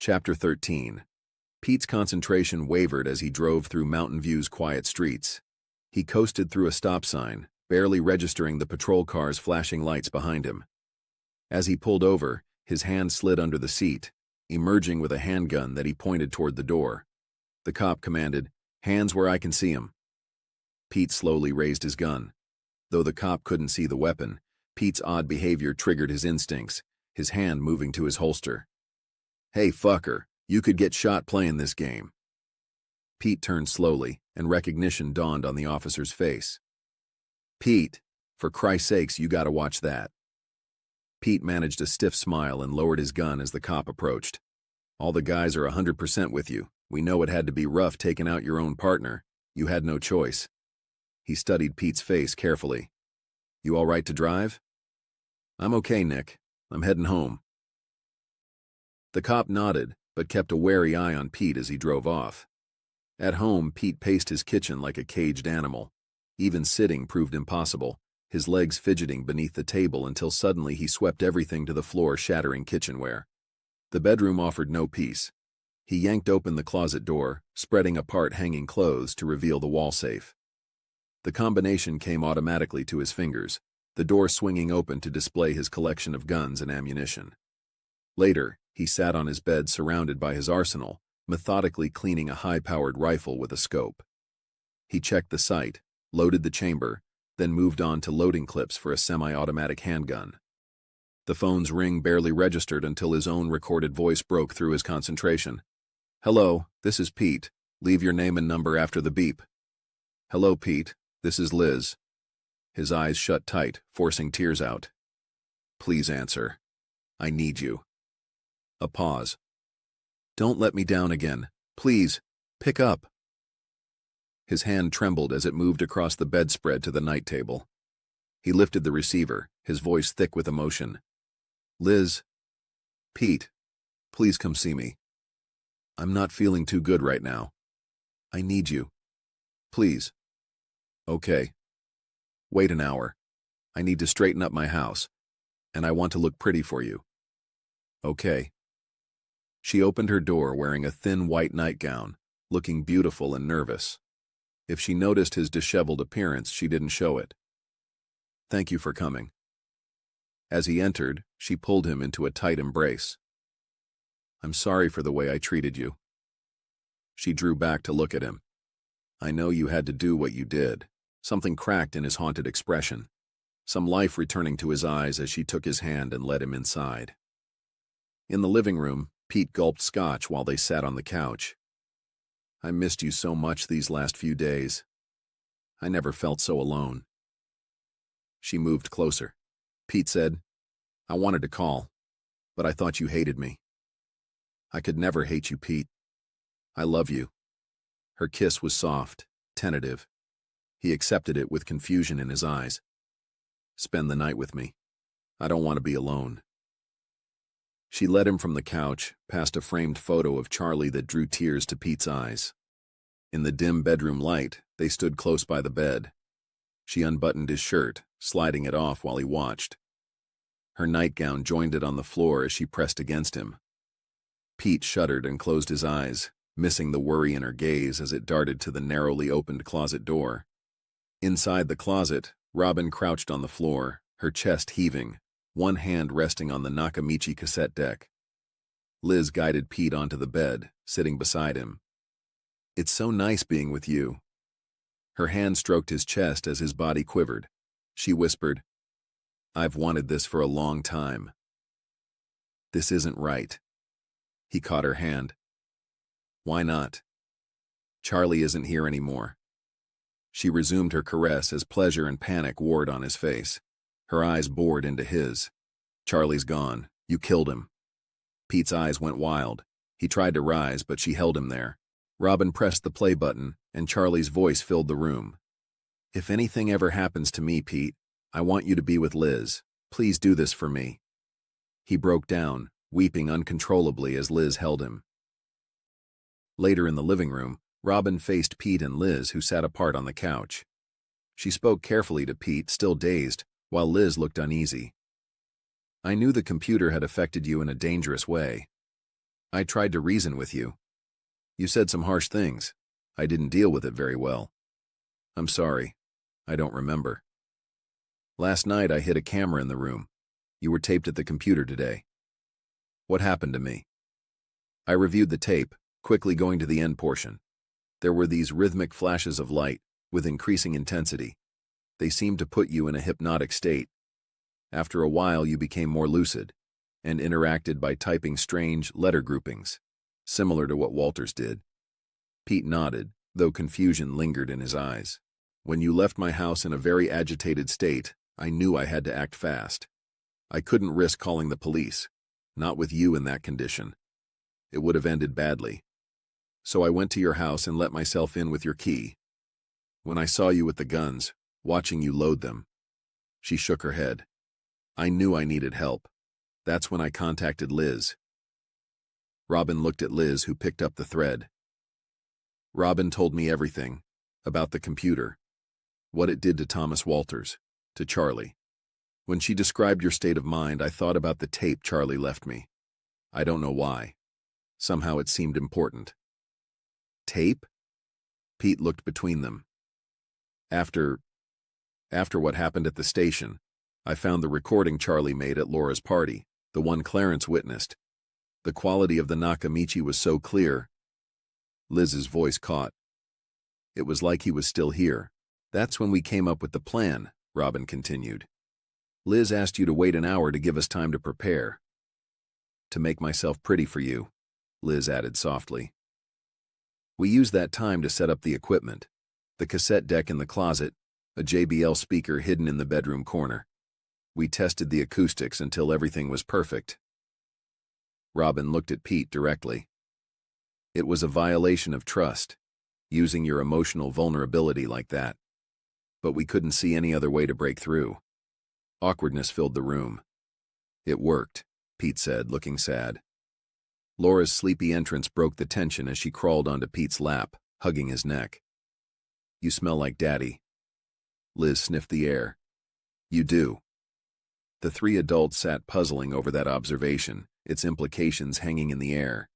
Chapter 13. Pete's concentration wavered as he drove through Mountain View's quiet streets. He coasted through a stop sign, barely registering the patrol car's flashing lights behind him. As he pulled over, his hand slid under the seat, emerging with a handgun that he pointed toward the door. The cop commanded, "Hands where I can see 'em." Pete slowly raised his gun. Though the cop couldn't see the weapon, Pete's odd behavior triggered his instincts, his hand moving to his holster. "Hey, fucker, you could get shot playing this game." Pete turned slowly, and recognition dawned on the officer's face. "Pete, for Christ's sakes, you gotta watch that." Pete managed a stiff smile and lowered his gun as the cop approached. "All the guys are 100% with you. We know it had to be rough taking out your own partner. You had no choice." He studied Pete's face carefully. "You all right to drive?" "I'm okay, Nick. I'm heading home." The cop nodded, but kept a wary eye on Pete as he drove off. At home, Pete paced his kitchen like a caged animal. Even sitting proved impossible, his legs fidgeting beneath the table until suddenly he swept everything to the floor, shattering kitchenware. The bedroom offered no peace. He yanked open the closet door, spreading apart hanging clothes to reveal the wall safe. The combination came automatically to his fingers, the door swinging open to display his collection of guns and ammunition. Later, he sat on his bed surrounded by his arsenal, methodically cleaning a high-powered rifle with a scope. He checked the sight, loaded the chamber, then moved on to loading clips for a semi-automatic handgun. The phone's ring barely registered until his own recorded voice broke through his concentration. "Hello, this is Pete. Leave your name and number after the beep." "Hello, Pete. This is Liz." His eyes shut tight, forcing tears out. "Please answer. I need you." A pause. "Don't let me down again. Please, pick up." His hand trembled as it moved across the bedspread to the night table. He lifted the receiver, his voice thick with emotion. "Liz. Pete, please come see me. I'm not feeling too good right now. I need you. Please." "Okay. Wait an hour. I need to straighten up my house, and I want to look pretty for you." "Okay." She opened her door wearing a thin white nightgown, looking beautiful and nervous. If she noticed his disheveled appearance, she didn't show it. "Thank you for coming." As he entered, she pulled him into a tight embrace. "I'm sorry for the way I treated you." She drew back to look at him. "I know you had to do what you did." Something cracked in his haunted expression, some life returning to his eyes as she took his hand and led him inside. In the living room, Pete gulped scotch while they sat on the couch. "I missed you so much these last few days. I never felt so alone." She moved closer. Pete said, "I wanted to call, but I thought you hated me." "I could never hate you, Pete. I love you." Her kiss was soft, tentative. He accepted it with confusion in his eyes. "Spend the night with me. I don't want to be alone." She led him from the couch, past a framed photo of Charlie that drew tears to Pete's eyes. In the dim bedroom light, they stood close by the bed. She unbuttoned his shirt, sliding it off while he watched. Her nightgown joined it on the floor as she pressed against him. Pete shuddered and closed his eyes, missing the worry in her gaze as it darted to the narrowly opened closet door. Inside the closet, Robin crouched on the floor, her chest heaving, one hand resting on the Nakamichi cassette deck. Liz guided Pete onto the bed, sitting beside him. "It's so nice being with you." Her hand stroked his chest as his body quivered. She whispered, "I've wanted this for a long time." "This isn't right." He caught her hand. "Why not?" "Charlie isn't here anymore." She resumed her caress as pleasure and panic warred on his face. Her eyes bored into his. "Charlie's gone. You killed him." Pete's eyes went wild. He tried to rise, but she held him there. Robin pressed the play button, and Charlie's voice filled the room. "If anything ever happens to me, Pete, I want you to be with Liz. Please do this for me." He broke down, weeping uncontrollably as Liz held him. Later in the living room, Robin faced Pete and Liz, who sat apart on the couch. She spoke carefully to Pete, still dazed, while Liz looked uneasy. "I knew the computer had affected you in a dangerous way. I tried to reason with you. You said some harsh things. I didn't deal with it very well. I'm sorry. I don't remember. Last night I hid a camera in the room. You were taped at the computer today. What happened to me? I reviewed the tape, quickly going to the end portion. There were these rhythmic flashes of light, with increasing intensity. They seemed to put you in a hypnotic state. After a while you became more lucid, and interacted by typing strange letter groupings, similar to what Walters did. Pete nodded, though confusion lingered in his eyes. When you left my house in a very agitated state, I knew I had to act fast. I couldn't risk calling the police, not with you in that condition. It would have ended badly. So I went to your house and let myself in with your key. When I saw you with the guns, watching you load them, she shook her head. I knew I needed help. That's when I contacted Liz. Robin looked at Liz, who picked up the thread. Robin told me everything about the computer, what it did to Thomas Walters, to Charlie. When she described your state of mind, I thought about the tape Charlie left me. I don't know why. Somehow it seemed important. Tape? Pete looked between them. After what happened at the station, I found the recording Charlie made at Laura's party, the one Clarence witnessed. The quality of the Nakamichi was so clear. Liz's voice caught. It was like he was still here. That's when we came up with the plan, Robin continued. Liz asked you to wait an hour to give us time to prepare. To make myself pretty for you, Liz added softly. We used that time to set up the equipment, the cassette deck in the closet, a JBL speaker hidden in the bedroom corner. We tested the acoustics until everything was perfect. Robin looked at Pete directly. It was a violation of trust, using your emotional vulnerability like that. But we couldn't see any other way to break through. Awkwardness filled the room. It worked, Pete said, looking sad. Laura's sleepy entrance broke the tension as she crawled onto Pete's lap, hugging his neck. You smell like Daddy. Liz sniffed the air. You do. The three adults sat puzzling over that observation, its implications hanging in the air.